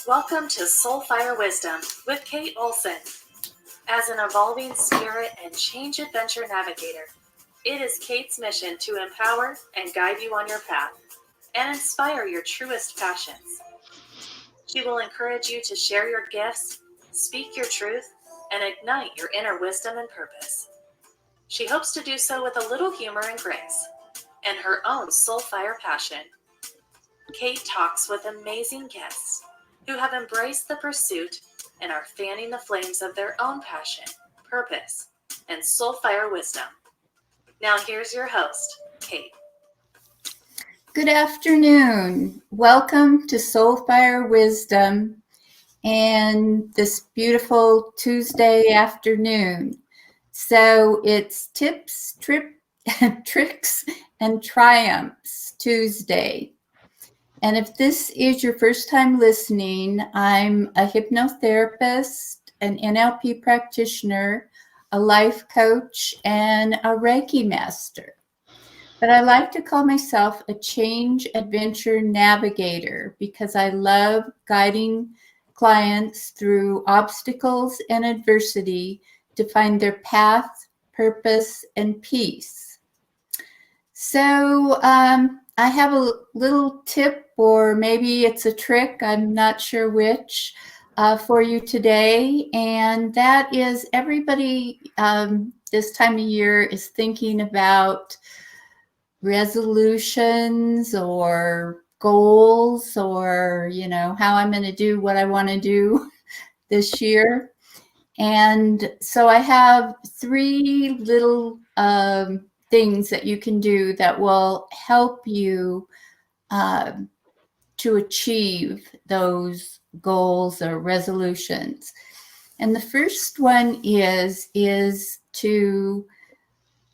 Welcome to Soulfire Wisdom with Kate Olson. As an evolving spirit and change adventure navigator, it is Kate's mission to empower and guide you on your path and inspire your truest passions. She will encourage you to share your gifts, speak your truth, and ignite your inner wisdom and purpose. She hopes to do so with a little humor and grace and her own soulfire passion. Kate talks with amazing guests who have embraced the pursuit and are fanning the flames of their own passion, purpose, and soulfire wisdom. Now here's your host, Kate. Good afternoon. Welcome to Soulfire Wisdom and this beautiful Tuesday afternoon. So it's Tips, Tricks, and Triumphs Tuesday. And if this is your first time listening, I'm a hypnotherapist, an NLP practitioner, a life coach, and a Reiki master. But I like to call myself a change adventure navigator because I love guiding clients through obstacles and adversity to find their path, purpose, and peace. So I have a little tip, or maybe it's a trick, I'm not sure which, for you today. And that is everybody this time of year is thinking about resolutions or goals, or how I'm going to do what I want to do this year. And so I have three little things that you can do that will help you to achieve those goals or resolutions. And the first one is to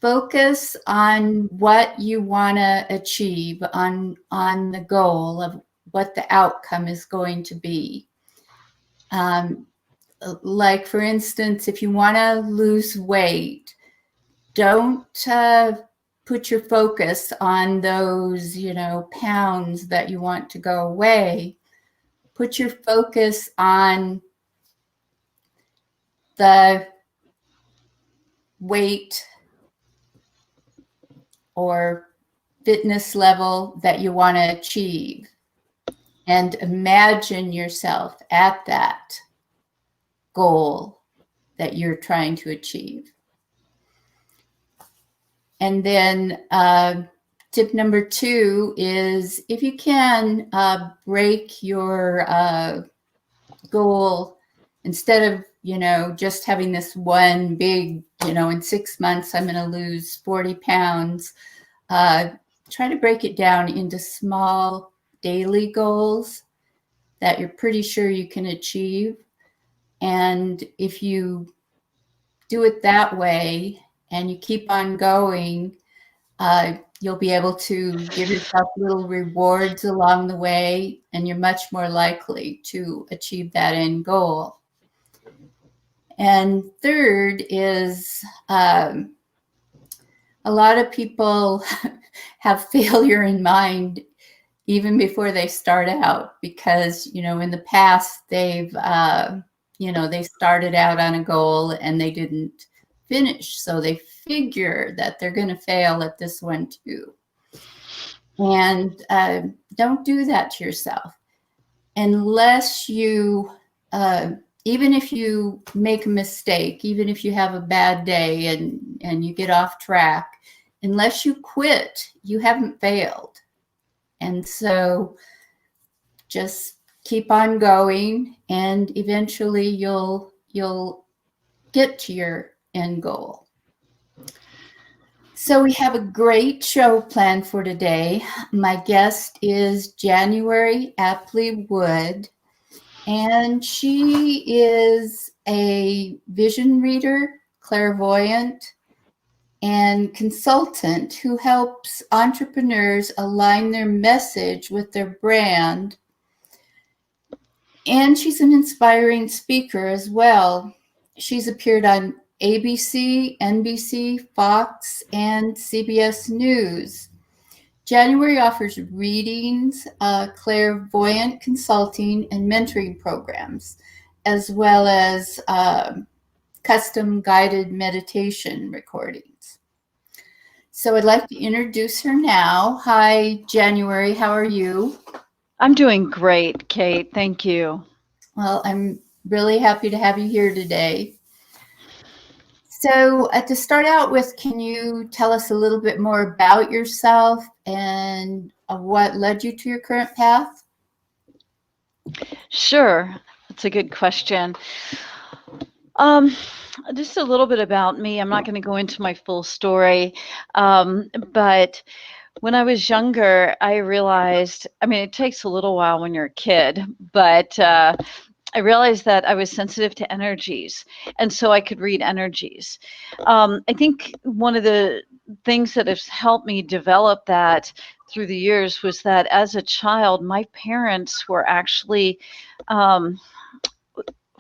focus on what you want to achieve, on the goal of what the outcome is going to be. Like, for instance, if you want to lose weight, don't put your focus on those, pounds that you want to go away. Put your focus on the weight or fitness level that you want to achieve, and imagine yourself at that goal that you're trying to achieve. And then tip number 2 is, if you can, break your goal. Instead of just having this one big, in 6 months I'm going to lose 40 pounds, try to break it down into small daily goals that you're pretty sure you can achieve. And if you do it that way and you keep on going, you'll be able to give yourself little rewards along the way, and you're much more likely to achieve that end goal. And third is, a lot of people have failure in mind even before they start out, because, in the past they've, they started out on a goal and they didn't finish. So they figure that they're going to fail at this one too. And don't do that to yourself. Unless you, even if you make a mistake, even if you have a bad day and you get off track, unless you quit, you haven't failed. And so just keep on going, and eventually you'll get to your end goal. So we have a great show planned for today. My guest is Januarie Wood, and she is a vision reader, clairvoyant, and consultant who helps entrepreneurs align their message with their brand. And she's an inspiring speaker as well. She's appeared on ABC, NBC, Fox, and CBS News. January offers readings, clairvoyant consulting, and mentoring programs, as well as custom guided meditation recordings. So I'd like to introduce her now. Hi, January. How are you? I'm doing great, Kate. Thank you. Well, I'm really happy to have you here today. So to start out with, can you tell us a little bit more about yourself and what led you to your current path? Sure. That's a good question. Um, just a little bit about me. I'm not going to go into my full story, but when I was younger, I realized, I mean, it takes a little while when you're a kid, but I realized that I was sensitive to energies, and so I could read energies. I think one of the things that has helped me develop that through the years was that as a child, my parents were actually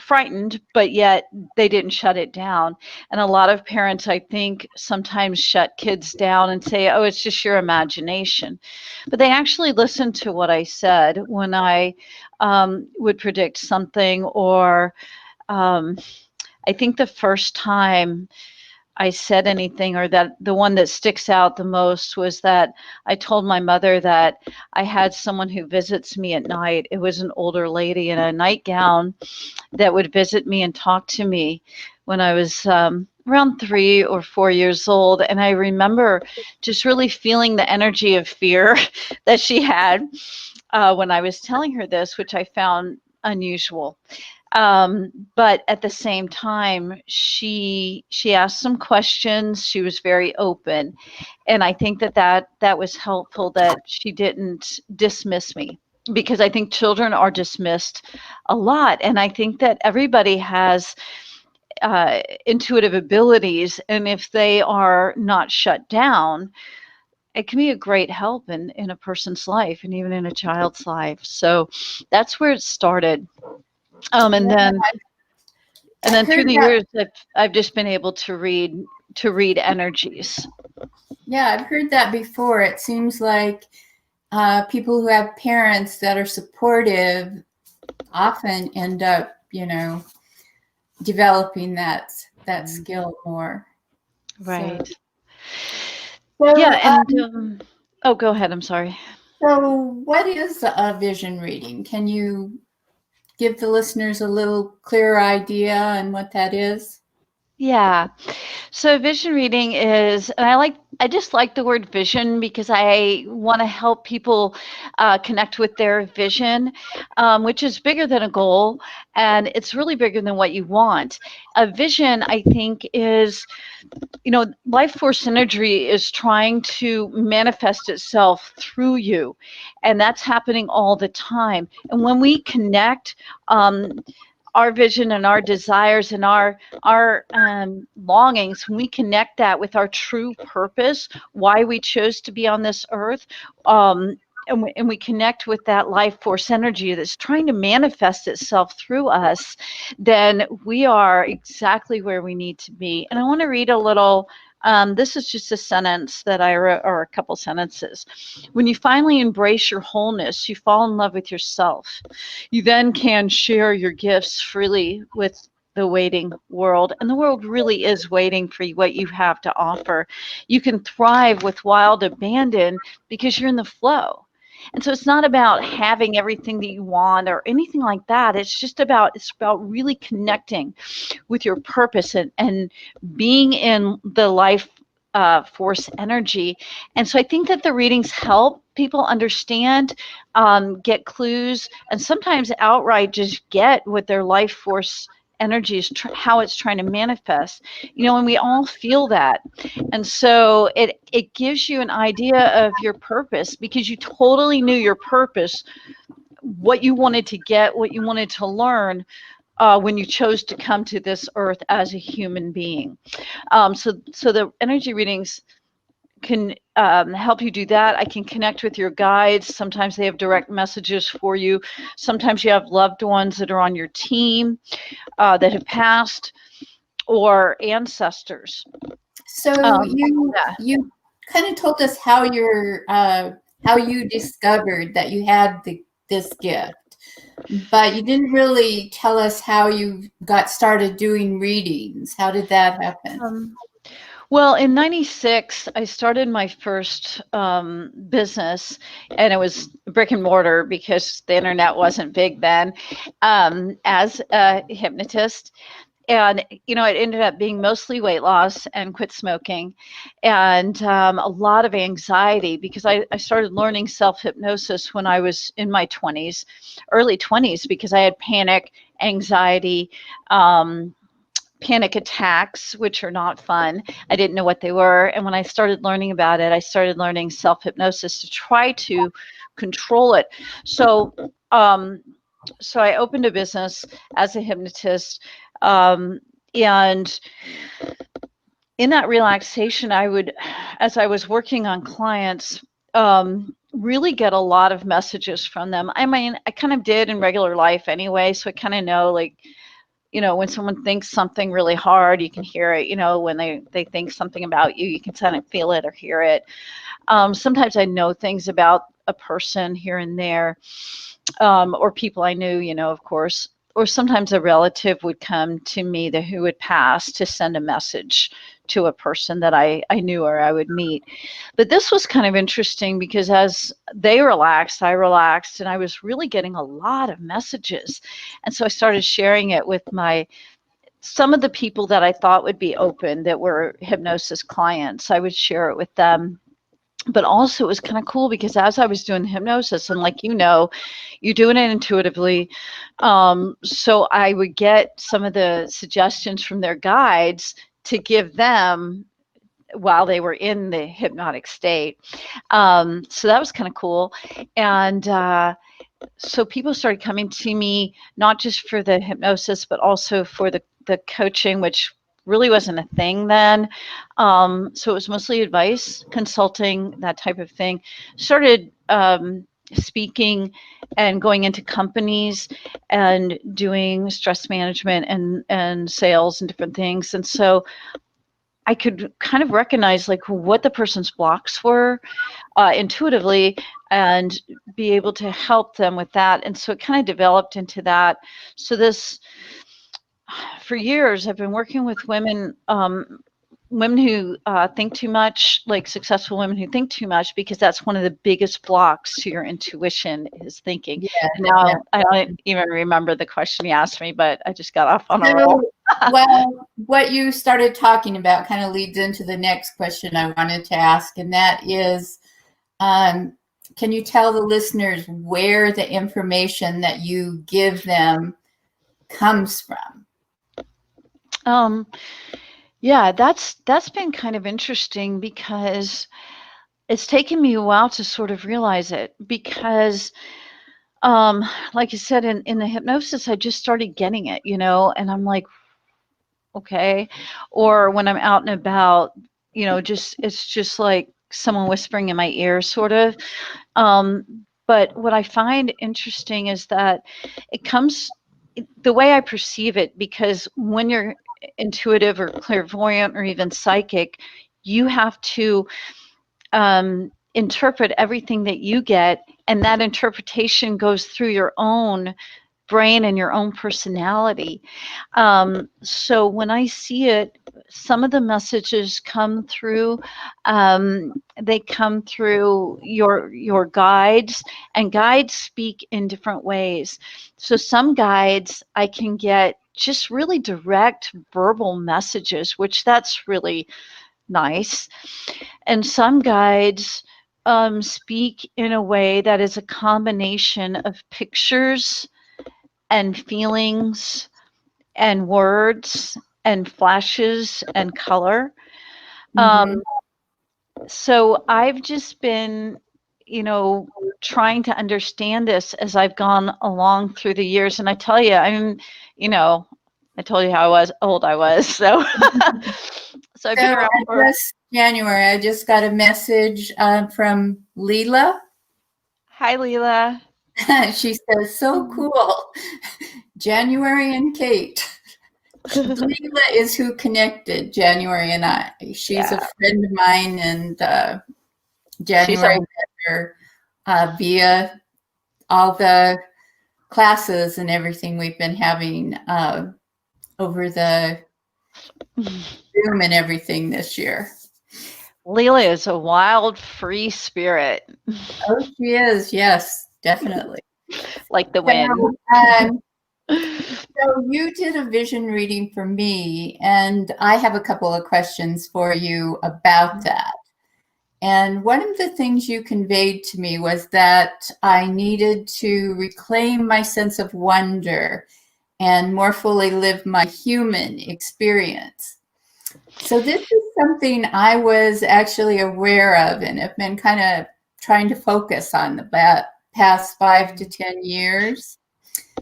frightened, but yet they didn't shut it down. And a lot of parents, I think, sometimes shut kids down and say, oh, it's just your imagination. But they actually listened to what I said when I would predict something, or I think the first time I said anything, or that the one that sticks out the most, was that I told my mother that I had someone who visits me at night. It was an older lady in a nightgown that would visit me and talk to me when I was around 3 or 4 years old. And I remember just really feeling the energy of fear that she had when I was telling her this, which I found unusual. But at the same time, she asked some questions. She was very open, and I think that was helpful, that she didn't dismiss me, because I think children are dismissed a lot, and I think that everybody has intuitive abilities, and if they are not shut down, it can be a great help in a person's life, and even in a child's life. So that's where it started. And then I've through heard the that. years, I've just been able to read energies. Yeah, I've heard that before. It seems like people who have parents that are supportive often end up, developing that skill more. Right. So, Yeah. And oh, go ahead. I'm sorry. so what is a vision reading? Can you give the listeners a little clearer idea on what that is? Yeah. So vision reading is, and I just like the word vision because I want to help people connect with their vision, which is bigger than a goal, and it's really bigger than what you want. A vision, I think, is, life force energy is trying to manifest itself through you, and that's happening all the time. And when we connect, our vision and our desires and our longings, when we connect that with our true purpose, why we chose to be on this earth, and we connect with that life force energy that's trying to manifest itself through us, then we are exactly where we need to be. And I want to read a little. This is just a sentence that I wrote, or a couple sentences. When you finally embrace your wholeness, you fall in love with yourself. You then can share your gifts freely with the waiting world. And the world really is waiting for what you have to offer. You can thrive with wild abandon because you're in the flow. And so it's not about having everything that you want or anything like that. It's about really connecting with your purpose, and being in the life force energy. And so I think that the readings help people understand, get clues, and sometimes outright just get what their life force energy is, how it's trying to manifest. And we all feel that. And so it gives you an idea of your purpose, because you totally knew your purpose, what you wanted to get, what you wanted to learn, when you chose to come to this earth as a human being. So the energy readings can help you do that. I can connect with your guides. Sometimes they have direct messages for you. Sometimes you have loved ones that are on your team that have passed, or ancestors. So Yeah. you kind of told us how how you discovered that you had this gift, but you didn't really tell us how you got started doing readings. How did that happen? Well, in '96, I started my first business, and it was brick and mortar because the internet wasn't big then, as a hypnotist. And, you know, it ended up being mostly weight loss and quit smoking and a lot of anxiety because I started learning self-hypnosis when I was in my 20s, early 20s, because I had panic, anxiety, panic attacks, which are not fun. I didn't know what they were. And when I started learning about it, I started learning self-hypnosis to try to control it. So, so I opened a business as a hypnotist. And in that relaxation, I would, as I was working on clients, really get a lot of messages from them. I mean, I kind of did in regular life anyway. So I kind of know, like, you know, when someone thinks something really hard, you can hear it. You know, when they think something about you, you can kind of feel it or hear it. Sometimes I know things about a person here and there, or people I knew, you know, of course. Or sometimes a relative would come to me who would pass to send a message to a person that I knew or I would meet. But this was kind of interesting because as they relaxed, I relaxed, and I was really getting a lot of messages. And so I started sharing it with some of the people that I thought would be open, that were hypnosis clients. I would share it with them. But also it was kind of cool because as I was doing the hypnosis, and like, you know, you're doing it intuitively. So I would get some of the suggestions from their guides to give them while they were in the hypnotic state. So that was kind of cool. And so people started coming to me, not just for the hypnosis, but also for the coaching, which really wasn't a thing then. So it was mostly advice, consulting, that type of thing. Started speaking and going into companies and doing stress management and sales and different things. And so I could kind of recognize like what the person's blocks were intuitively and be able to help them with that. And so it kind of developed into that. So for years, I've been working with women, women who think too much, like successful women who think too much, because that's one of the biggest blocks to your intuition is thinking. Yeah, Now, yeah. I don't even remember the question you asked me, but I just got off on a roll. Well, what you started talking about kind of leads into the next question I wanted to ask, and that is, can you tell the listeners where the information that you give them comes from? Yeah, that's been kind of interesting because it's taken me a while to sort of realize it because like you said, in the hypnosis, I just started getting it, you know, and I'm like, okay. Or when I'm out and about, you know, it's just like someone whispering in my ear, sort of. But what I find interesting is that it comes the way I perceive it, because when you're intuitive or clairvoyant or even psychic, you have to interpret everything that you get, and that interpretation goes through your own brain and your own personality. So when I see it, some of the messages come through. They come through your guides, and guides speak in different ways. So some guides I can get just really direct verbal messages, which that's really nice. And some guides speak in a way that is a combination of pictures and feelings and words and flashes and color. So I've just been, you know, trying to understand this as I've gone along through the years. And I tell you, you know, I told you how old I was. So, so I've been around for January. I just got a message from Leela. Hi, Leela. She says, so cool. January and Kate. Leela is who connected January and I. She's a friend of mine, and January met her via all the classes and everything we've been having over the Zoom and everything this year. Leela is a wild, free spirit. Oh, she is. Yes, definitely. Like the wind. So you did a vision reading for me, and I have a couple of questions for you about that. And one of the things you conveyed to me was that I needed to reclaim my sense of wonder and more fully live my human experience. So this is something I was actually aware of and have been kind of trying to focus on the past 5 to 10 years.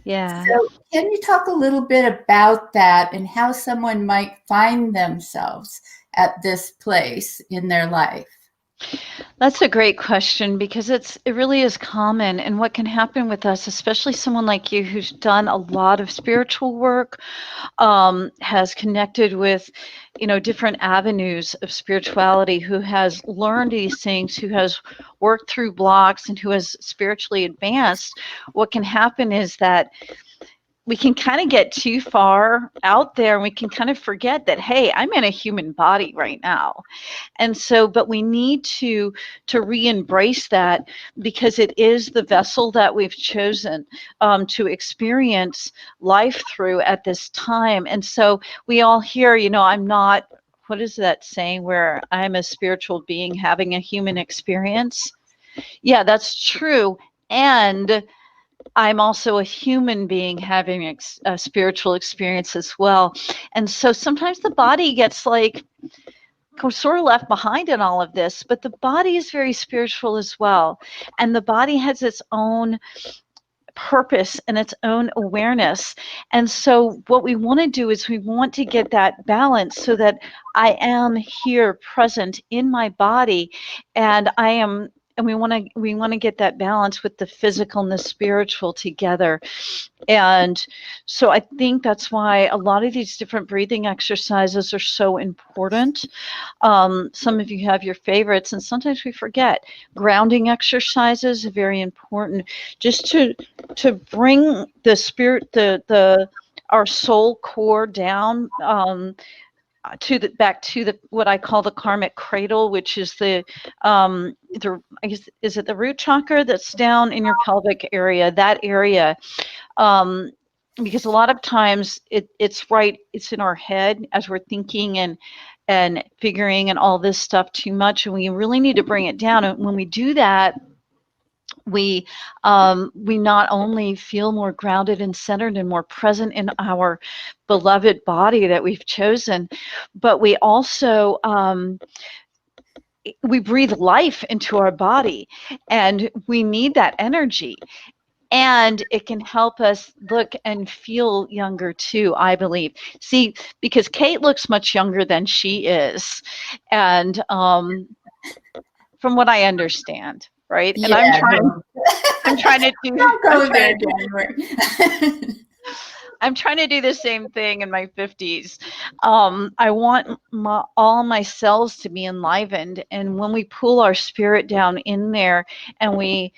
Yeah. So can you talk a little bit about that and how someone might find themselves at this place in their life? That's a great question, because it really is common. And what can happen with us, especially someone like you who's done a lot of spiritual work, has connected with, different avenues of spirituality, who has learned these things, who has worked through blocks, and who has spiritually advanced. What can happen is that we can kind of get too far out there, and we can kind of forget that, hey, I'm in a human body right now. And so, but we need to re-embrace that, because it is the vessel that we've chosen to experience life through at this time. And so we all hear, I'm not, what is that saying, where I'm a spiritual being having a human experience? Yeah, that's true. And I'm also a human being having a spiritual experience as well. And so sometimes the body gets like sort of left behind in all of this, but the body is very spiritual as well. And the body has its own purpose and its own awareness. And so what we want to do is we want to get that balance, so that I am here present in my body, and we want to get that balance with the physical and the spiritual together. And so I think that's why a lot of these different breathing exercises are so important. Some of you have your favorites, and sometimes we forget. Grounding exercises are very important, just to bring the spirit, our soul core down, back to the what I call the karmic cradle, which is I guess, is it the root chakra that's down in your pelvic area, that area. Because a lot of times it's in our head as we're thinking and figuring and all this stuff too much, and we really need to bring it down. And when we do that, we not only feel more grounded and centered and more present in our beloved body that we've chosen, but we also we breathe life into our body, and we need that energy. And it can help us look and feel younger too, I believe. See, because Kate looks much younger than she is. And from what I understand, right? And Yeah, I'm trying to do don't go there, January. I'm trying to do the same thing in my 50s. I want all my cells to be enlivened. And when we pull our spirit down in there, and we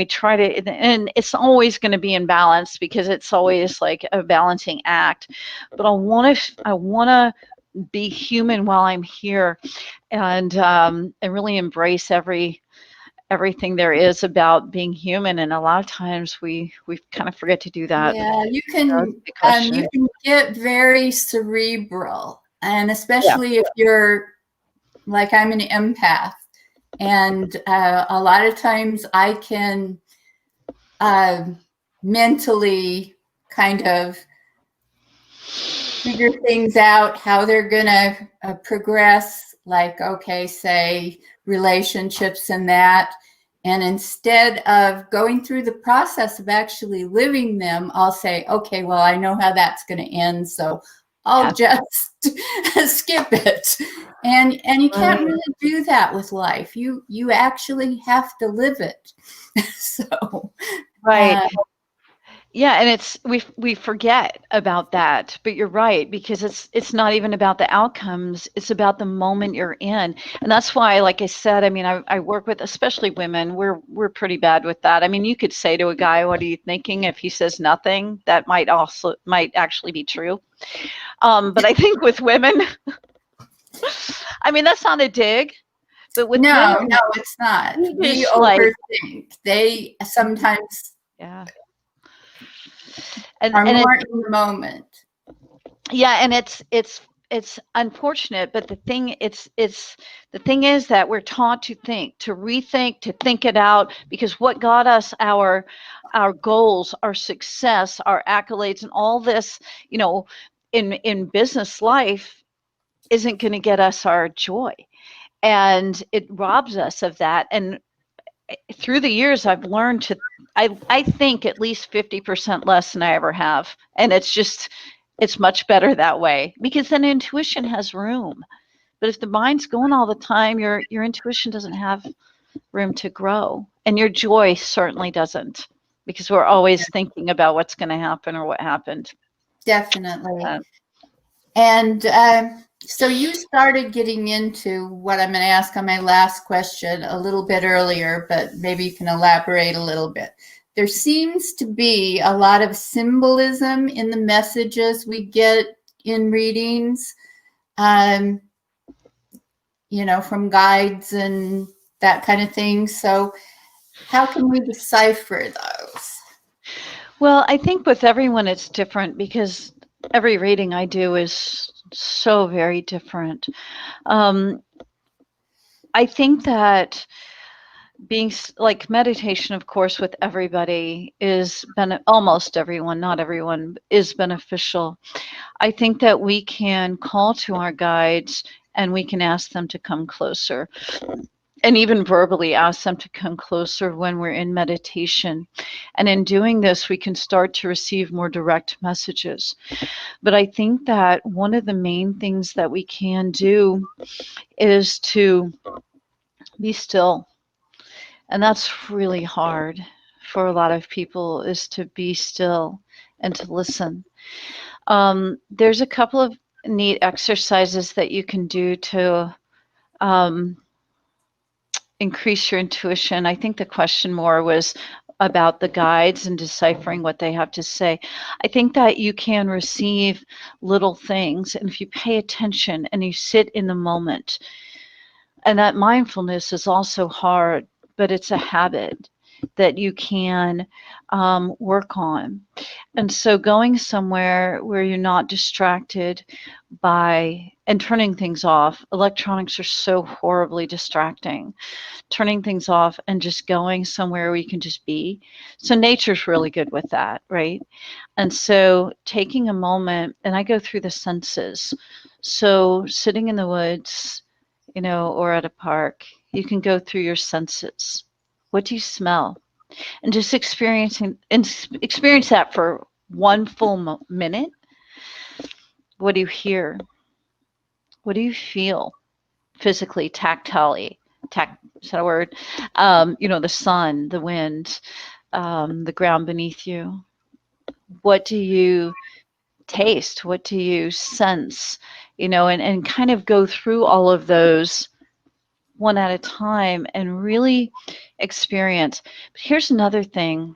try to, and it's always going to be in balance, because it's always like a balancing act. But I want to be human while I'm here, and really embrace everything there is about being human. And a lot of times we kind of forget to do that. Yeah, you can get very cerebral, and especially if you're like, I'm an empath, and a lot of times I can mentally kind of figure things out, how they're gonna progress, like, okay, say relationships and that. And instead of going through the process of actually living them, I'll say, okay, well, I know how that's going to end, so I'll just skip it. And you can't really do that with life. You actually have to live it. So right. Yeah, and it's we forget about that, but you're right, because it's not even about the outcomes, it's about the moment you're in. And that's why, like I said, I mean, I work with especially women. We're pretty bad with that. I mean, you could say to a guy, "What are you thinking?" If he says nothing, that might actually be true. But I think with women, I mean, that's not a dig, but with No, women, no, it's not. we We just like, overthink. They sometimes yeah, are and it's more in the moment. yeah, and it's unfortunate, but the thing is that we're taught to think, to rethink, to think it out, because what got us our goals, our success, our accolades, and all this, you know, in business life isn't going to get us our joy, and it robs us of that. And through the years, I've learned to I think at least 50% less than I ever have, and it's much better that way, because then intuition has room. But if the mind's going all the time, your intuition doesn't have room to grow, and your joy certainly doesn't, because we're always thinking about what's going to happen or what happened. Definitely. Uh, And so you started getting into what I'm going to ask on my last question a little bit earlier, but maybe you can elaborate a little bit. There seems to be a lot of symbolism in the messages we get in readings, um, from guides and that kind of thing. So how can we decipher those? well, I think with everyone it's different, because every reading I do is so very different. Um, I think that like meditation, of course, with everybody is almost everyone, not everyone, is beneficial. I think that we can call to our guides and we can ask them to come closer, and even verbally ask them to come closer when we're in meditation. And in doing this, we can start to receive more direct messages. But I think that one of the main things that we can do is to be still. And that's really hard for a lot of people, is to be still and to listen. There's a couple of neat exercises that you can do to um, increase your intuition. I think the question more was about the guides and deciphering what they have to say. I think that you can receive little things, and if you pay attention and you sit in the moment, and that mindfulness is also hard, but it's a habit that you can work on. And so going somewhere where you're not distracted by, and turning things off. Electronics are so horribly distracting. Turning things off and just going somewhere where you can just be. So nature's really good with that, right? And so taking a moment, and I go through the senses. So sitting in the woods, or at a park, you can go through your senses. What do you smell? And just experience that for one full minute. What do you hear? What do you feel physically, tactilely? Is that a word? The sun, the wind, the ground beneath you. What do you taste? What do you sense? And kind of go through all of those one at a time and really experience. But here's another thing,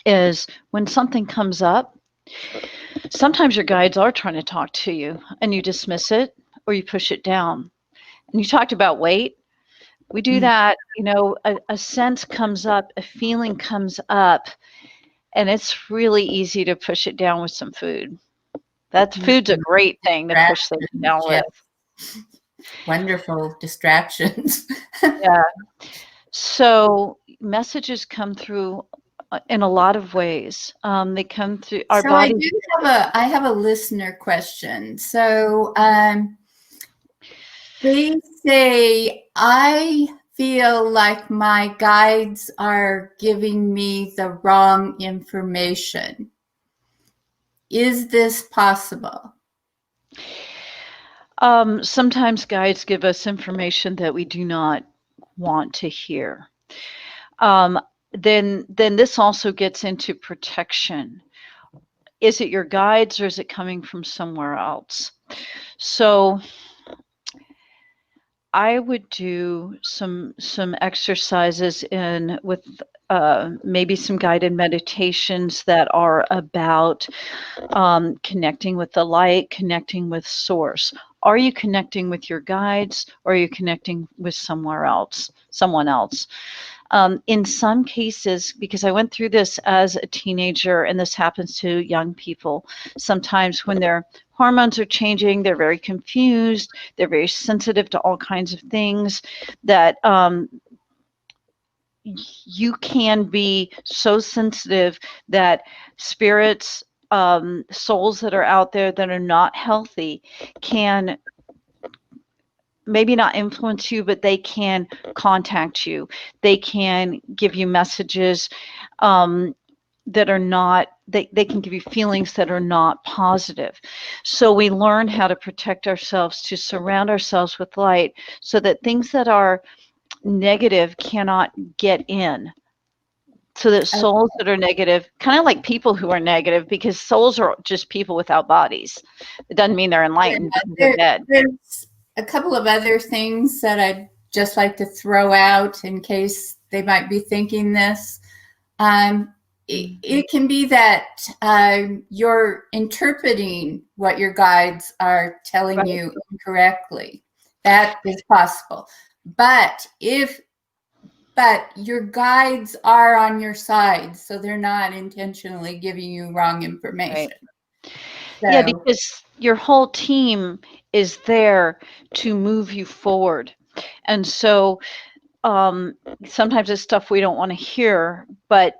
is when something comes up, sometimes your guides are trying to talk to you and you dismiss it or you push it down. And you talked about weight. We do that, a sense comes up, a feeling comes up, and it's really easy to push it down with some food. That food's a great thing to push things down Yeah, with. wonderful distractions. Yeah. So messages come through in a lot of ways. They come through our So I body. do I have a listener question. So they say, I feel like my guides are giving me the wrong information. Is this possible? Sometimes guides give us information that we do not want to hear. Um, then this also gets into protection. Is it your guides or is it coming from somewhere else? So I would do some exercises in with maybe some guided meditations that are about connecting with the light, connecting with source. Are you connecting with your guides, or are you connecting with someone else? In some cases, because I went through this as a teenager, and this happens to young people, sometimes when their hormones are changing, they're very confused, they're very sensitive to all kinds of things, that you can be so sensitive that spirits, souls that are out there that are not healthy can maybe not influence you, but they can contact you. They can give you messages that are not, they can give you feelings that are not positive. So we learn how to protect ourselves, to surround ourselves with light, so that things that are negative cannot get in. So that souls that are negative, kind of like people who are negative, because souls are just people without bodies. It doesn't mean they're enlightened because they're dead. There's a couple of other things that I'd just like to throw out in case they might be thinking this. It can be that you're interpreting what your guides are telling you incorrectly. That is possible. But your guides are on your side, so they're not intentionally giving you wrong information. Right. So, Yeah, because your whole team is there to move you forward. And so sometimes it's stuff we don't want to hear, but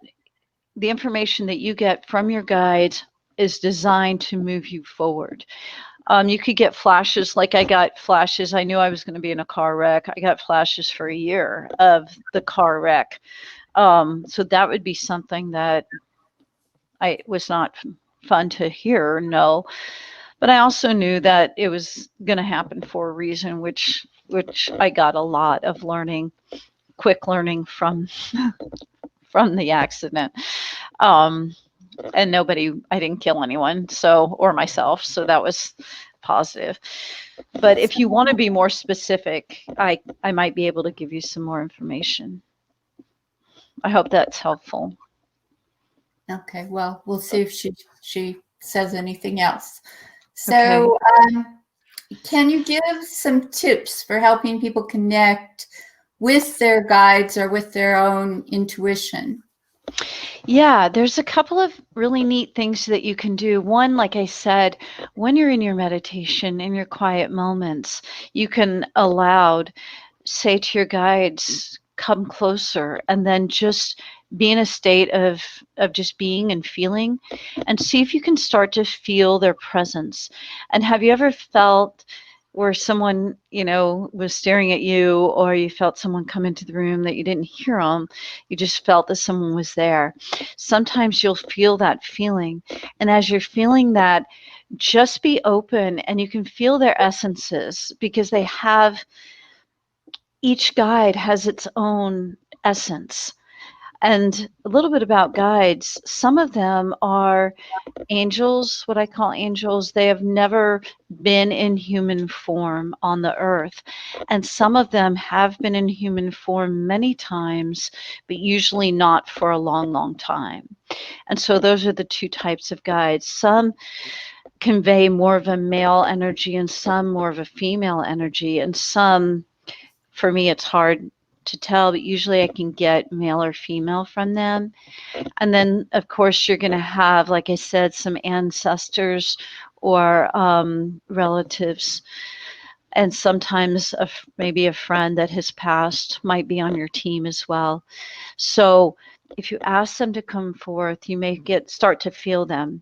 the information that you get from your guides is designed to move you forward. You could get flashes, like I got flashes. I knew I was going to be in a car wreck. I got flashes for a year of the car wreck. So that would be something that I was not fun to hear, no. But I also knew that it was going to happen for a reason, which I got a lot of learning, quick learning from the accident. And I didn't kill anyone, or myself, so that was positive. But if you want to be more specific, I might be able to give you some more information. I hope that's helpful. Okay, well, we'll see if she says anything else. So, can you give some tips for helping people connect with their guides or with their own intuition? Yeah, there's a couple of really neat things that you can do. One, like I said, when you're in your meditation, in your quiet moments, you can say to your guides, come closer, and then just be in a state of just being and feeling, and see if you can start to feel their presence. And have you ever felt where someone, was staring at you, or you felt someone come into the room that you didn't hear them, you just felt that someone was there? Sometimes you'll feel that feeling, and as you're feeling that, just be open, and you can feel their essences, because each guide has its own essence. And a little bit about guides, some of them are angels, what I call angels. They have never been in human form on the earth. And some of them have been in human form many times, but usually not for a long, long time. And so those are the two types of guides. Some convey more of a male energy, and some more of a female energy. And some, for me, it's hard to tell, but usually I can get male or female from them. And then, of course, you're going to have, like I said, some ancestors or relatives. And sometimes maybe a friend that has passed might be on your team as well. So if you ask them to come forth, you may start to feel them.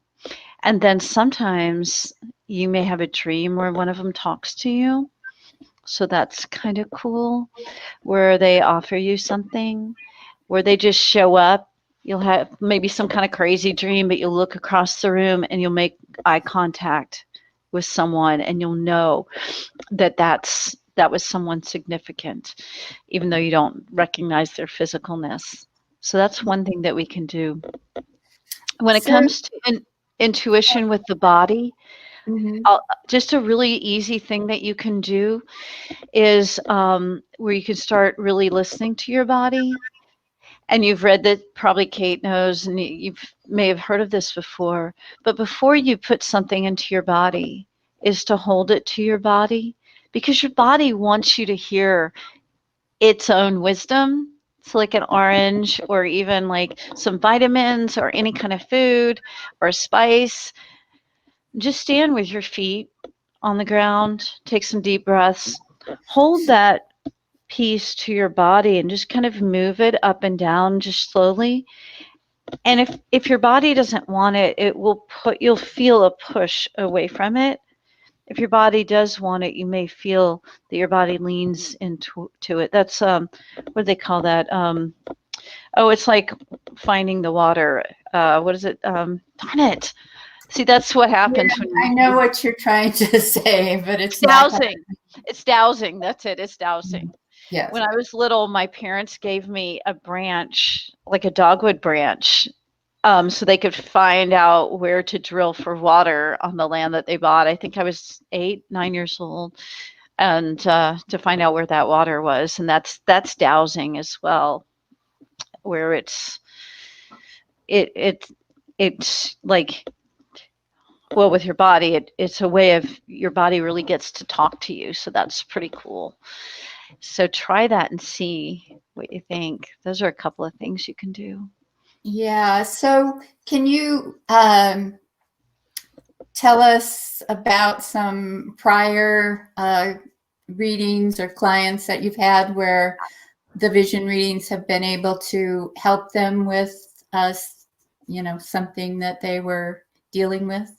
And then sometimes you may have a dream where one of them talks to you. So that's kind of cool, where they offer you something, where they just show up. You'll have maybe some kind of crazy dream, but you'll look across the room and you'll make eye contact with someone, and you'll know that was someone significant, even though you don't recognize their physicalness. So that's one thing that we can do. When it So, comes to intuition with the body, mhm. just a really easy thing that you can do is where you can start really listening to your body. And you've read that, probably Kate knows, and you may have heard of this before. But before you put something into your body, is to hold it to your body, because your body wants you to hear its own wisdom. So, like an orange, or even like some vitamins, or any kind of food or spice. Just stand with your feet on the ground, take some deep breaths, hold that piece to your body and just kind of move it up and down just slowly. And if your body doesn't want it, you'll feel a push away from it. If your body does want it, you may feel that your body leans into it. That's what do they call that? Oh, it's like finding the water. What is it? Darn it. See, that's what happens when I know what you're trying to say, but it's it's not. dowsing. It's dowsing. That's it. It's dowsing. Yes. When I was little, my parents gave me a branch, like a dogwood branch, so they could find out where to drill for water on the land that they bought. I think I was 8, 9 years old, and to find out where that water was, and that's dowsing as well, where it it it's like, well, with your body, it's a way of your body really gets to talk to you, so that's pretty cool. So try that and see what you think. Those are a couple of things you can do. Yeah. So can you tell us about some prior readings or clients that you've had where the vision readings have been able to help them with something that they were dealing with?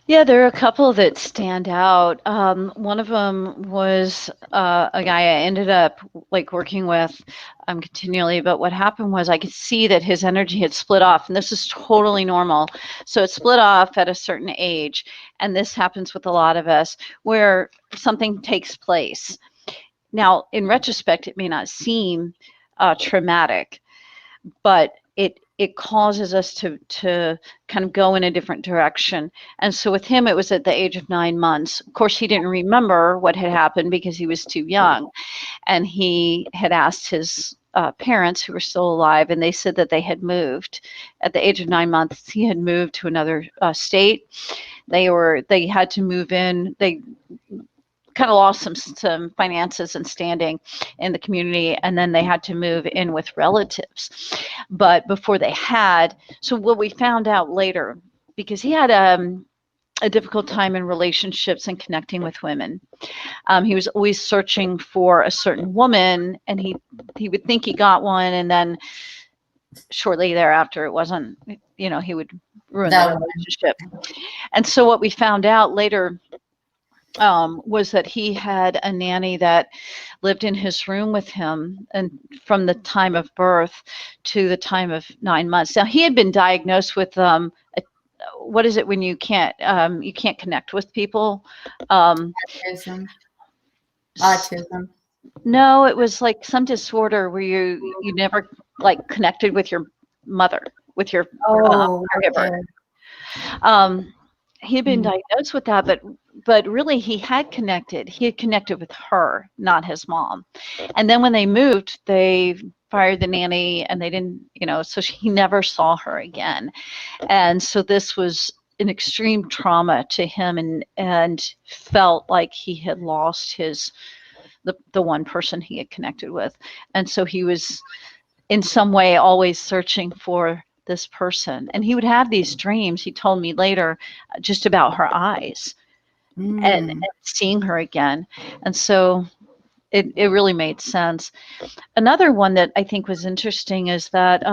Yeah, there are a couple that stand out. One of them was a guy I ended up like working with continually, but what happened was I could see that his energy had split off, and this is totally normal. So it split off at a certain age, and this happens with a lot of us, where something takes place. Now, in retrospect, it may not seem traumatic, but it causes us to kind of go in a different direction. And so with him, it was at the age of 9 months. Of course, he didn't remember what had happened because he was too young. And he had asked his parents, who were still alive, and they said that they had moved at the age of 9 months. He had moved to another state. They had to move in. They kind of lost some finances and standing in the community, and then they had to move in with relatives. But before they had, so what we found out later, because he had a difficult time in relationships and connecting with women. He was always searching for a certain woman, and he would think he got one, and then shortly thereafter, it wasn't. He would ruin the relationship. And so what we found out later was that he had a nanny that lived in his room with him, and from the time of birth to the time of 9 months. Now he had been diagnosed with what is it when you can't connect with people? Autism. No, it was like some disorder where you never like connected with your mother, with your caregiver. Okay. He had been diagnosed with that, but really he had connected. He had connected with her, not his mom. And then when they moved, they fired the nanny, and they didn't, so he never saw her again. And so this was an extreme trauma to him, and felt like he had lost the one person he had connected with. And so he was in some way always searching for this person, and he would have these dreams, he told me later, just about her eyes and seeing her again. And so it really made sense. Another one that I think was interesting is that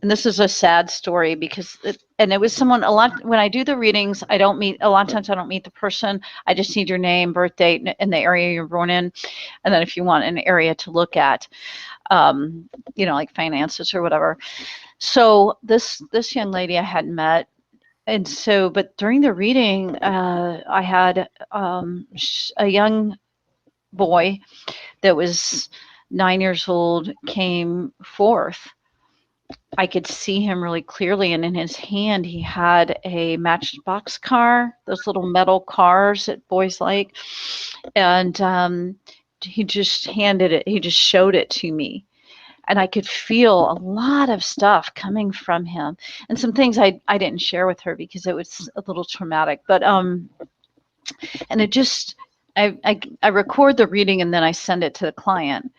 and this is a sad story, because it was someone, a lot, when I do the readings, I don't meet, a lot of times I don't meet the person. I just need your name, birth date, and the area you're born in, and then if you want an area to look at, like finances or whatever. So this young lady I hadn't met, and so, but during the reading, I had a young boy that was 9 years old, came forth. I could see him really clearly, and in his hand, he had a Matchbox car, those little metal cars that boys like, and he just handed it. He just showed it to me, and I could feel a lot of stuff coming from him, and some things I didn't share with her because it was a little traumatic. But and it just I record the reading and then I send it to the client,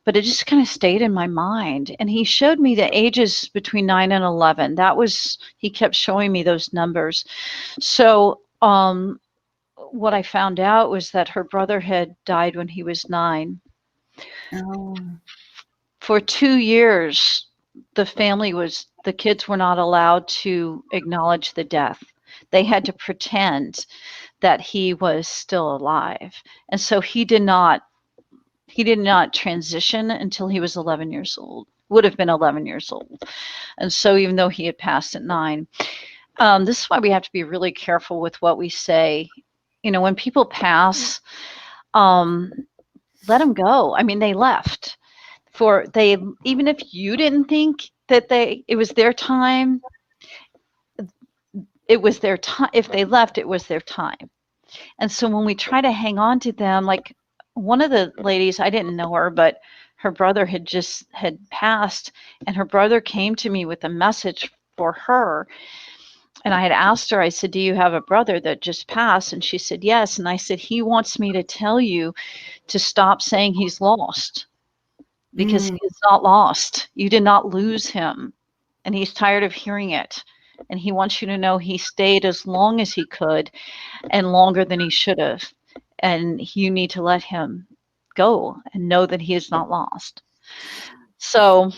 but it just kind of stayed in my mind. And he showed me the ages between 9 and 11. That was, he kept showing me those numbers. So what I found out was that her brother had died when he was 9. Oh. For 2 years, the kids were not allowed to acknowledge the death. They had to pretend that he was still alive. And so he did not transition until he was 11 years old, would have been 11 years old. And so even though he had passed at 9, this is why we have to be really careful with what we say. You know, when people pass, let them go. I mean, they left. Even if you didn't think that it was their time, it was their time. If they left, it was their time. And so when we try to hang on to them, like one of the ladies, I didn't know her, but her brother had passed, and her brother came to me with a message for her. And I had asked her, I said, "Do you have a brother that just passed?" And she said, "Yes." And I said, "He wants me to tell you to stop saying he's lost, because he is not lost. You did not lose him. And he's tired of hearing it. And he wants you to know he stayed as long as he could and longer than he should have. And you need to let him go and know that he is not lost." So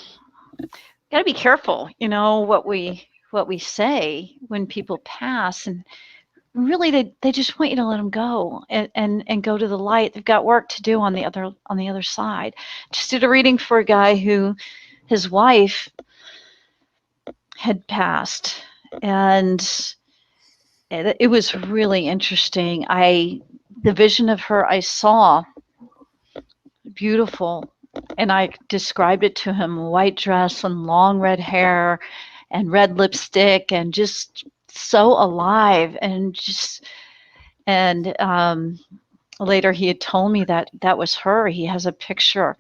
got to be careful, you know, what we say when people pass. And really, they just want you to let them go and go to the light. They've got work to do on the other side. Just did a reading for a guy who his wife had passed, and it was really interesting. The vision of her I saw, beautiful, and I described it to him: white dress and long red hair and red lipstick, and just so alive. And later he had told me that that was her. He has a picture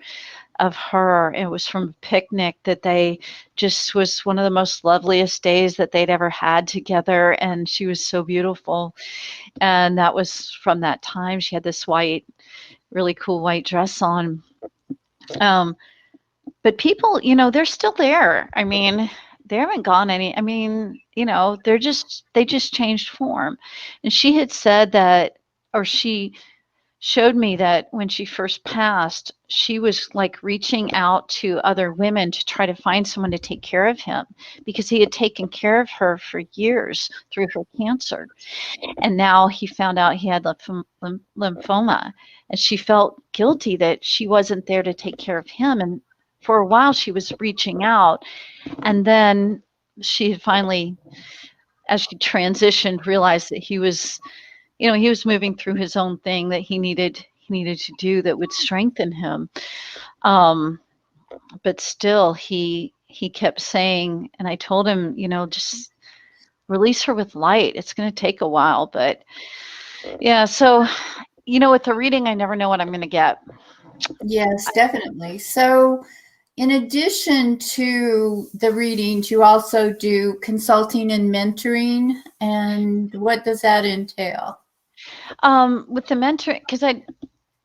of her. It was from a picnic that they just was one of the most loveliest days that they'd ever had together, and she was so beautiful. And that was from that time. She had this really cool white dress on. But people, you know, they're still there. I mean, they haven't gone any. I mean, you know, they just changed form. And she had said that, or she showed me that when she first passed, she was like reaching out to other women to try to find someone to take care of him, because he had taken care of her for years through her cancer. And now he found out he had lymphoma, and she felt guilty that she wasn't there to take care of him. And for a while she was reaching out, and then she had finally, as she transitioned, realized that he was, you know, he was moving through his own thing that he needed to do that would strengthen him. But still, he kept saying, and I told him, you know, just release her with light. It's going to take a while, but yeah. So, you know, with the reading, I never know what I'm going to get. Yes, definitely. So, in addition to the readings, you also do consulting and mentoring. And what does that entail? With the mentoring, because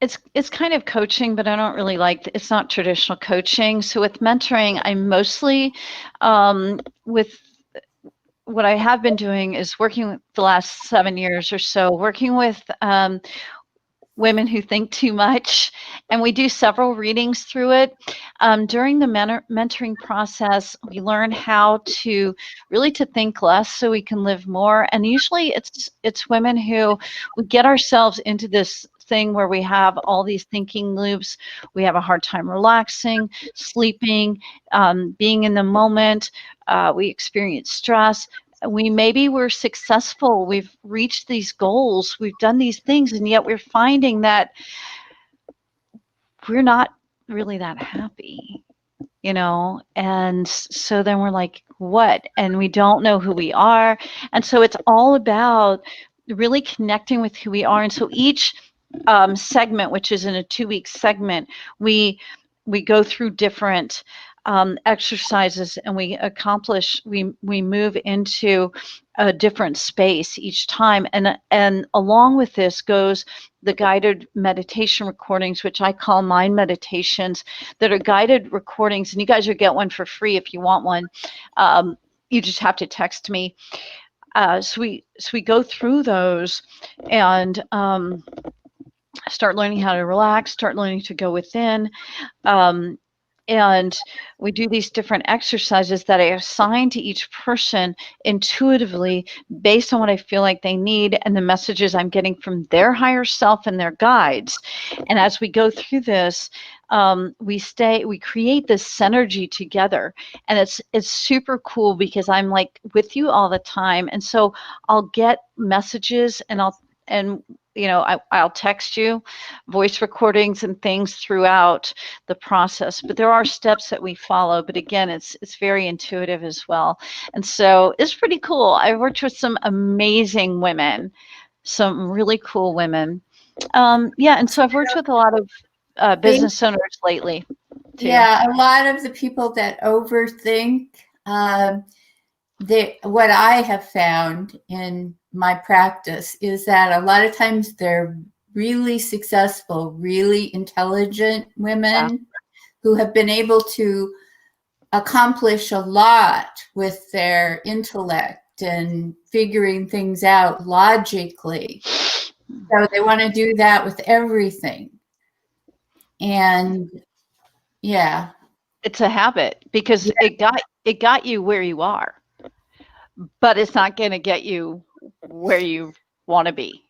it's kind of coaching, but I don't really like it's not traditional coaching. So with mentoring, I'm mostly with what I have been doing is working with the last 7 years or so, working with women who think too much, and we do several readings through it. During the mentoring process, we learn how to really to think less so we can live more. And usually it's women who we get ourselves into this thing where we have all these thinking loops. We have a hard time relaxing, sleeping, being in the moment. We experience stress. Maybe we're successful, we've reached these goals, we've done these things, and yet we're finding that we're not really that happy, and so then we're like, what? And we don't know who we are. And so it's all about really connecting with who we are. And so each segment, which is in a 2-week segment, we go through different exercises, and we move into a different space each time. And along with this goes the guided meditation recordings, which I call mind meditations, that are guided recordings. And you guys will get one for free if you want one. You just have to text me. So we go through those and start learning how to relax, start learning to go within. Um, and we do these different exercises that I assign to each person intuitively based on what I feel like they need and the messages I'm getting from their higher self and their guides. And as we go through this, we create this synergy together, and it's super cool because I'm like with you all the time. And so I'll get messages, and I'll text you voice recordings and things throughout the process. But there are steps that we follow. But again, it's very intuitive as well. And so it's pretty cool. I worked with some amazing women, some really cool women. Yeah, and so I've worked with a lot of business owners lately too. Yeah, a lot of the people that overthink, what I have found in my practice is that a lot of times they're really successful, really intelligent women who have been able to accomplish a lot with their intellect and figuring things out logically. So they want to do that with everything. And yeah. It's a habit because it got you where you are, but it's not going to get you where you want to be.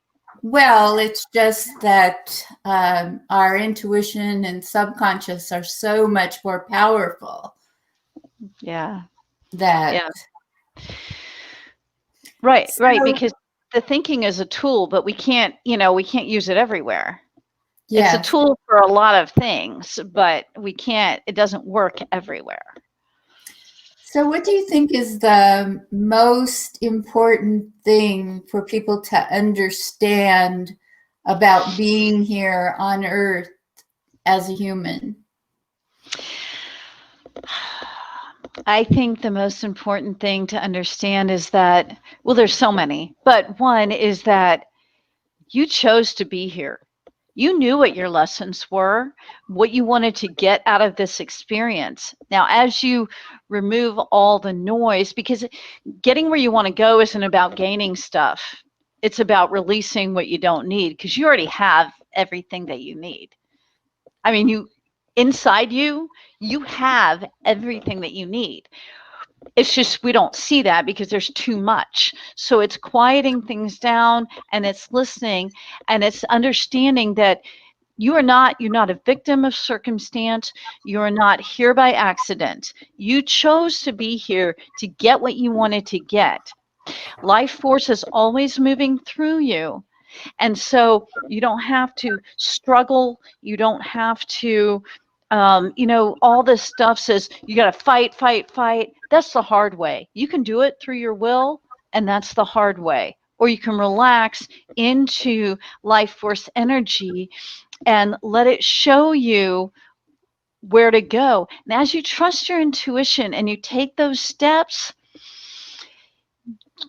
Well, it's just that our intuition and subconscious are so much more powerful. Yeah. That. Yeah. Right. Because the thinking is a tool, but we can't use it everywhere. Yes. It's a tool for a lot of things, but it doesn't work everywhere. So what do you think is the most important thing for people to understand about being here on Earth as a human? I think the most important thing to understand is that, well, there's so many, but one is that you chose to be here. You knew what your lessons were, what you wanted to get out of this experience. Now, as you remove all the noise, because getting where you want to go isn't about gaining stuff. It's about releasing what you don't need, because you already have everything that you need. I mean, inside you have everything that you need. It's just we don't see that because there's too much. So it's quieting things down, and it's listening, and it's understanding that you're not a victim of circumstance. You're not here by accident. You chose to be here to get what you wanted to get. Life force is always moving through you. And so you don't have to struggle. You don't have to, all this stuff says you got to fight, fight, fight. That's the hard way. You can do it through your will, and that's the hard way. Or you can relax into life force energy and let it show you where to go. And as you trust your intuition and you take those steps,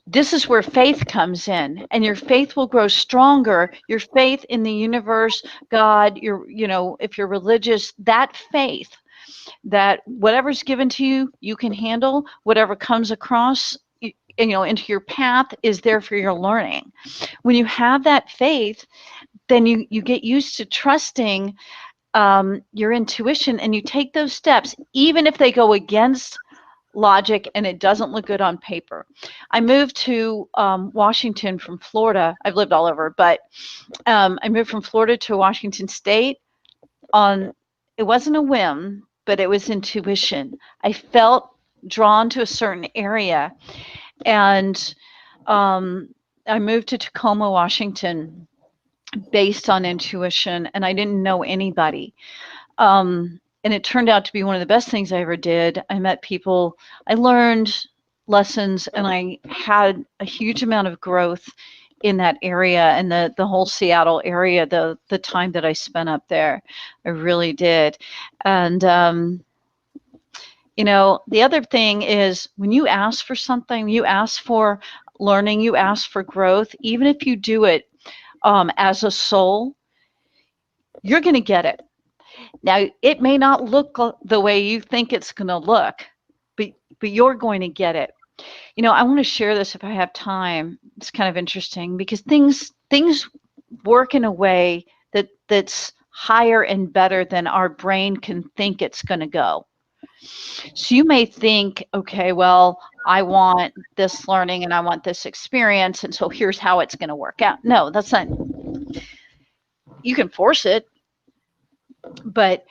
this is where faith comes in, and your faith will grow stronger. Your faith in the universe, God, if you're religious, that faith that whatever's given to you, you can handle. Whatever comes across, into your path is there for your learning. When you have that faith, then you get used to trusting your intuition, and you take those steps, even if they go against logic and it doesn't look good on paper. I moved to Washington from Florida. I've lived all over, but I moved from Florida to Washington State it wasn't a whim, but it was intuition. I felt drawn to a certain area, and I moved to Tacoma, Washington, based on intuition, and I didn't know anybody. And it turned out to be one of the best things I ever did. I met people, I learned lessons, and I had a huge amount of growth in that area, and the whole Seattle area, the time that I spent up there. I really did. And the other thing is, when you ask for something, you ask for learning, you ask for growth, even if you do it as a soul, you're going to get it. Now, it may not look the way you think it's going to look, but you're going to get it. I want to share this if I have time. It's kind of interesting because things work in a way that's higher and better than our brain can think it's going to go. So you may think, okay, well, I want this learning and I want this experience, and so here's how it's going to work out. No, that's not. You can force it, but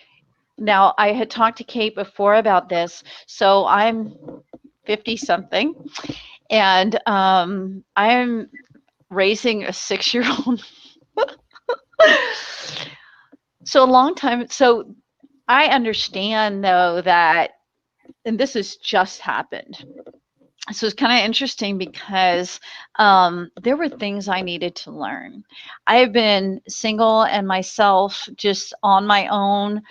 now I had talked to Kate before about this. So I'm 50 something, and I'm raising a 6-year-old. So a long time. So I understand though that, and this has just happened. So it's kind of interesting because there were things I needed to learn. I have been single and myself just on my own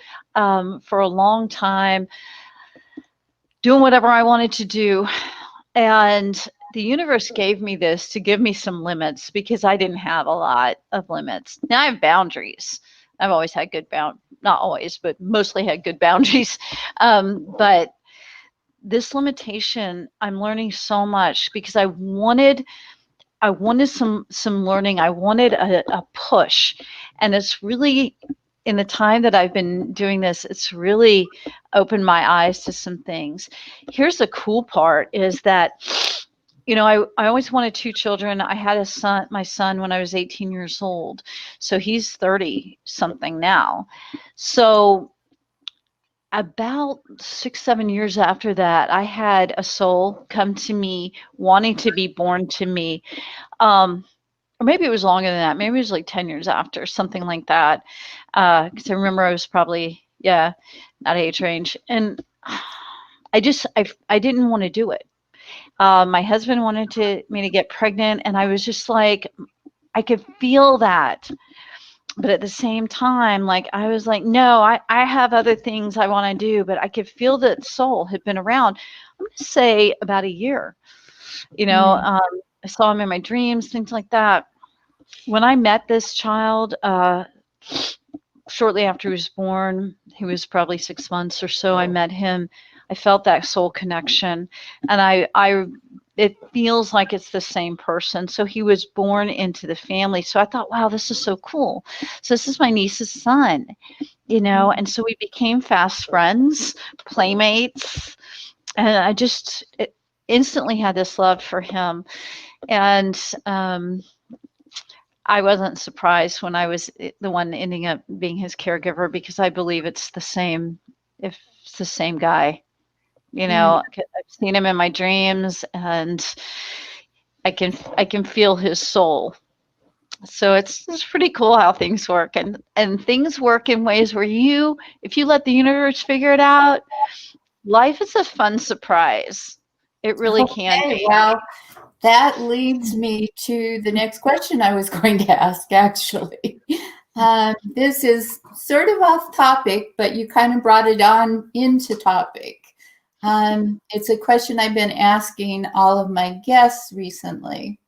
for a long time, doing whatever I wanted to do. And the universe gave me this to give me some limits because I didn't have a lot of limits. Now I have boundaries. I've always had good not always, but mostly had good boundaries. But this limitation, I'm learning so much because I wanted some learning. I wanted a push, and it's really, in the time that I've been doing this, it's really opened my eyes to some things. Here's the cool part is that, I always wanted 2 children. I had my son when I was 18 years old. So he's 30 something now. So about 6-7 years after that, I had a soul come to me wanting to be born to me. Or maybe it was longer than that. Maybe it was like 10 years after, something like that. Because I remember I was probably, that age range. And I didn't want to do it. My husband wanted me to get pregnant, and I was just like, I could feel that. But at the same time, like, I was like, no, I have other things I want to do, but I could feel that soul had been around. I'm going to say about a year. I saw him in my dreams, things like that. When I met this child, shortly after he was born, he was probably 6 months or so, I met him. I felt that soul connection, and it feels like it's the same person. So he was born into the family. So I thought, wow, this is so cool. So this is my niece's son, and so we became fast friends, playmates, and I just instantly had this love for him. And I wasn't surprised when I was the one ending up being his caregiver, because I believe it's the same, if it's the same guy. I've seen him in my dreams, and I can feel his soul. So it's pretty cool how things work, and things work in ways where if you let the universe figure it out, life is a fun surprise. It really can be. Well, that leads me to the next question I was going to ask, actually. This is sort of off topic, but you kind of brought it on into topic. It's a question I've been asking all of my guests recently,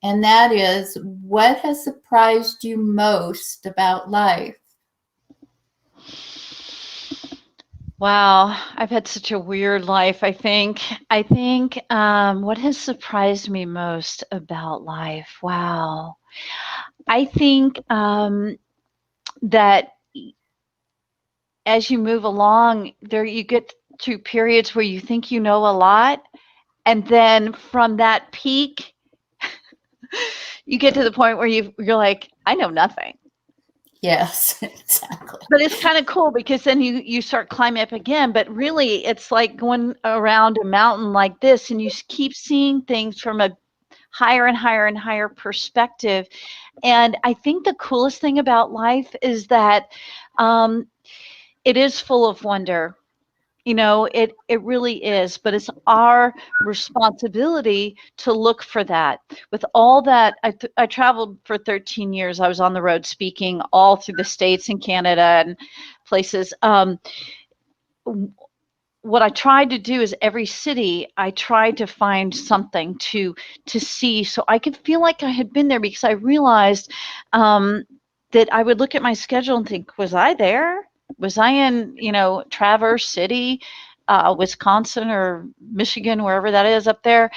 and that is, what has surprised you most about life? Wow, I've had such a weird life, I think. What has surprised me most about life? Wow. I think that as you move along, you get to periods where you think you know a lot, and then from that peak, you get to the point where you're like, I know nothing. Yes, exactly. But it's kind of cool because then you start climbing up again. But really, it's like going around a mountain like this, and you keep seeing things from a higher and higher and higher perspective. And I think the coolest thing about life is that it is full of wonder. It really is, but it's our responsibility to look for that. With all that, I traveled for 13 years. I was on the road speaking all through the States and Canada and places. What I tried to do is every city, I tried to find something to see so I could feel like I had been there, because I realized that I would look at my schedule and think, was I there? Was I in, Traverse City, Wisconsin or Michigan, wherever that is up there,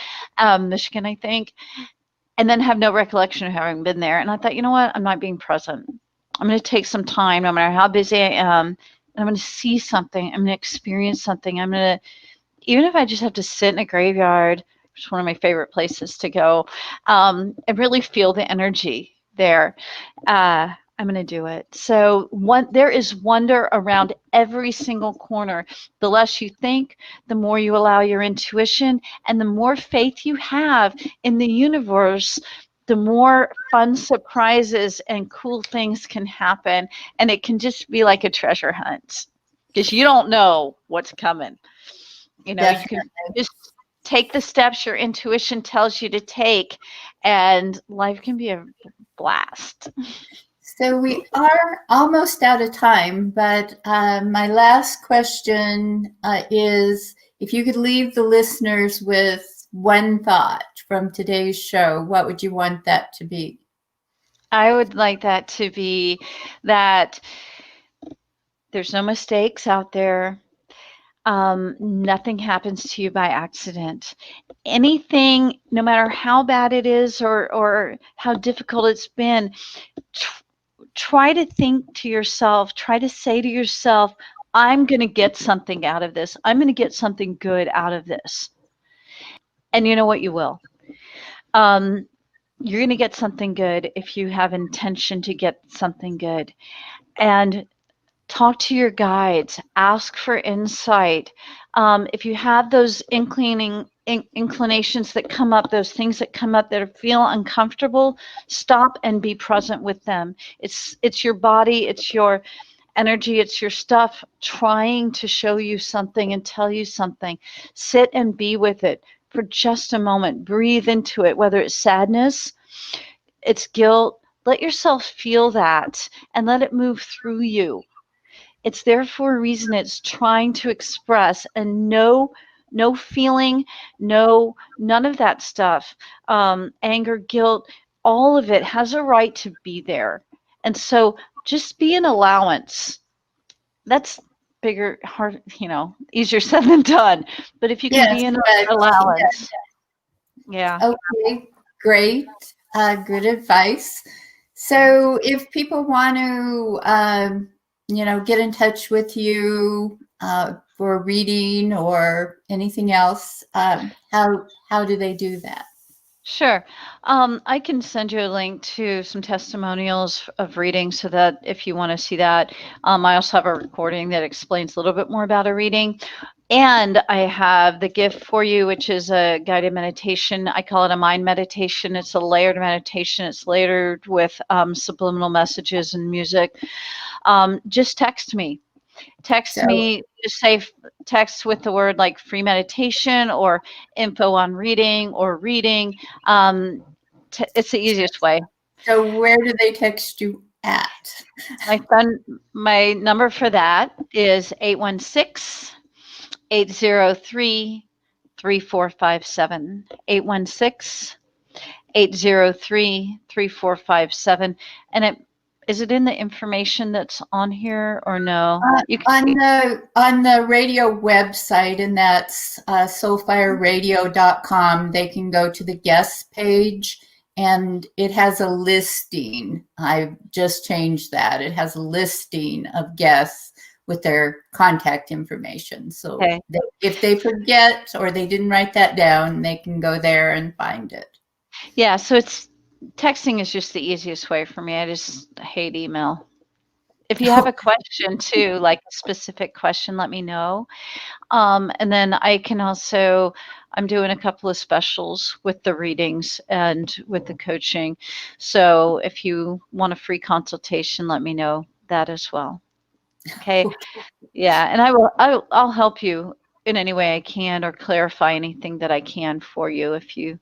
Michigan, I think, and then have no recollection of having been there. And I thought, you know what? I'm not being present. I'm going to take some time, no matter how busy I am, and I'm going to see something. I'm going to experience something. I'm going to, even if I just have to sit in a graveyard, which is one of my favorite places to go, and really feel the energy there. I'm going to do it. So there is wonder around every single corner. The less you think, the more you allow your intuition, and the more faith you have in the universe, the more fun surprises and cool things can happen. And it can just be like a treasure hunt, because you don't know what's coming. You can just take the steps your intuition tells you to take, and life can be a blast. So we are almost out of time, but my last question is, if you could leave the listeners with one thought from today's show, what would you want that to be? I would like that to be that there's no mistakes out there. Nothing happens to you by accident. Anything, no matter how bad it is or how difficult it's been, try to think to yourself, try to say to yourself, I'm going to get something out of this. I'm going to get something good out of this. And you know what? You will. You're going to get something good if you have intention to get something good. And talk to your guides, ask for insight. If you have those inclinations that come up, those things that come up that feel uncomfortable, stop and be present with them. It's your body, it's your energy, it's your stuff trying to show you something and tell you something. Sit and be with it for just a moment. Breathe into it, whether it's sadness, it's guilt. Let yourself feel that and let it move through you. It's there for a reason. It's trying to express, and no feeling, none of that stuff, anger, guilt, all of it has a right to be there. And so just be an allowance. That's bigger, hard, easier said than done. But if you can be an allowance. Yeah. Okay, great. Good advice. So if people want to, get in touch with you for a reading or anything else, how do they do that? Sure. I can send you a link to some testimonials of readings, so that if you want to see that, I also have a recording that explains a little bit more about a reading. And I have the gift for you, which is a guided meditation. I call it a mind meditation. It's a layered meditation. It's layered with subliminal messages and music. Just text me. Me, just say text with the word like free meditation or info on reading or reading. It's the easiest way. So where do they text you at? My number for that is 816-803-3457. 816-803-3457. And is it in the information that's on here or no? On the radio website, and that's soulfireradio.com. They can go to the guest page, and it has a listing. I just changed that. It has a listing of guests with their contact information. So if they forget or they didn't write that down, they can go there and find it. Yeah, so texting is just the easiest way for me. I just hate email. If you have a question too, like a specific question, let me know. And then I can also, I'm doing a couple of specials with the readings and with the coaching. So if you want a free consultation, let me know that as well. Okay. Yeah, and I'll help you in any way I can, or clarify anything that I can for you if you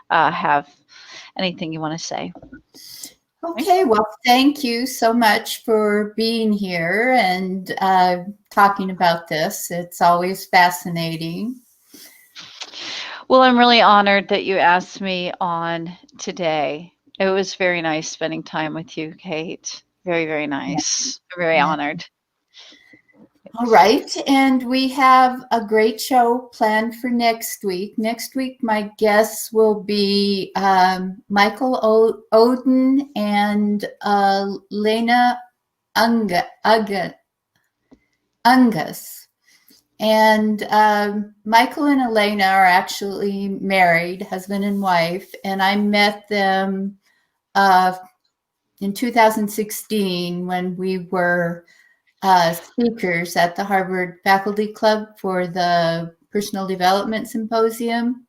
have anything you want to say. Okay, well, thank you so much for being here and talking about this. It's always fascinating. Well, I'm really honored that you asked me on today. It was very nice spending time with you, Kate. Very, very nice. Very Yeah. honored. All right, and we have a great show planned for next week. Next week, my guests will be Michael Oden and Lena Ungus. And Michael and Elena are actually married, husband and wife, and I met them in 2016 when we were speakers at the Harvard Faculty Club for the Personal Development Symposium.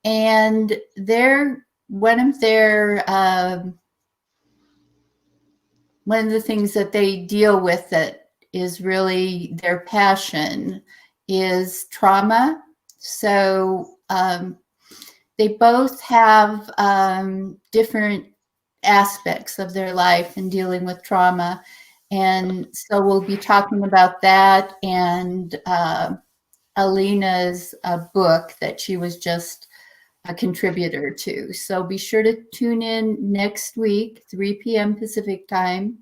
And one of the things that they deal with that is really their passion is trauma. So they both have different aspects of their life in dealing with trauma. And so we'll be talking about that and Alina's book that she was just a contributor to. So be sure to tune in next week, 3 p.m. Pacific time.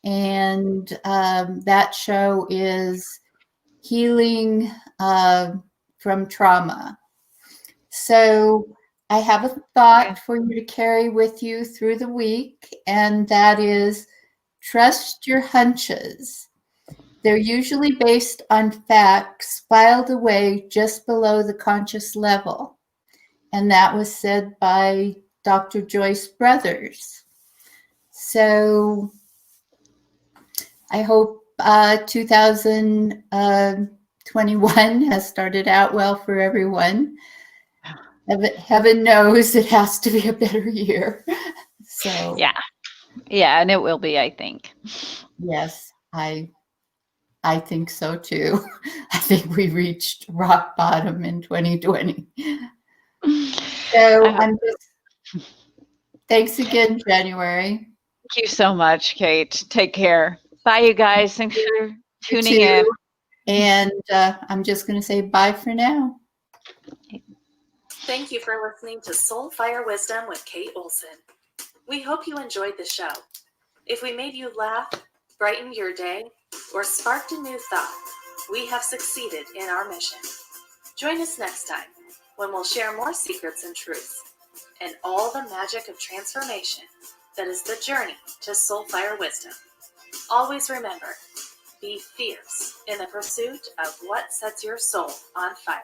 And that show is Healing from Trauma. So I have a thought for you to carry with you through the week, and that is trust your hunches. They're usually based on facts filed away just below the conscious level. And that was said by Dr. Joyce Brothers. So I hope 2021 has started out well for everyone. Heaven knows it has to be a better year. So yeah, and it will be, I think. yes, I think so too. I think we reached rock bottom in 2020. So thanks again, January. Thank you so much, Kate. Take care. Bye, you guys. Thanks for tuning in. And I'm just going to say bye for now. Thank you for listening to Soul Fire Wisdom with Kate Olson. We hope you enjoyed the show. If we made you laugh, brightened your day, or sparked a new thought, we have succeeded in our mission. Join us next time when we'll share more secrets and truths and all the magic of transformation that is the journey to Soul Fire Wisdom. Always remember, be fierce in the pursuit of what sets your soul on fire.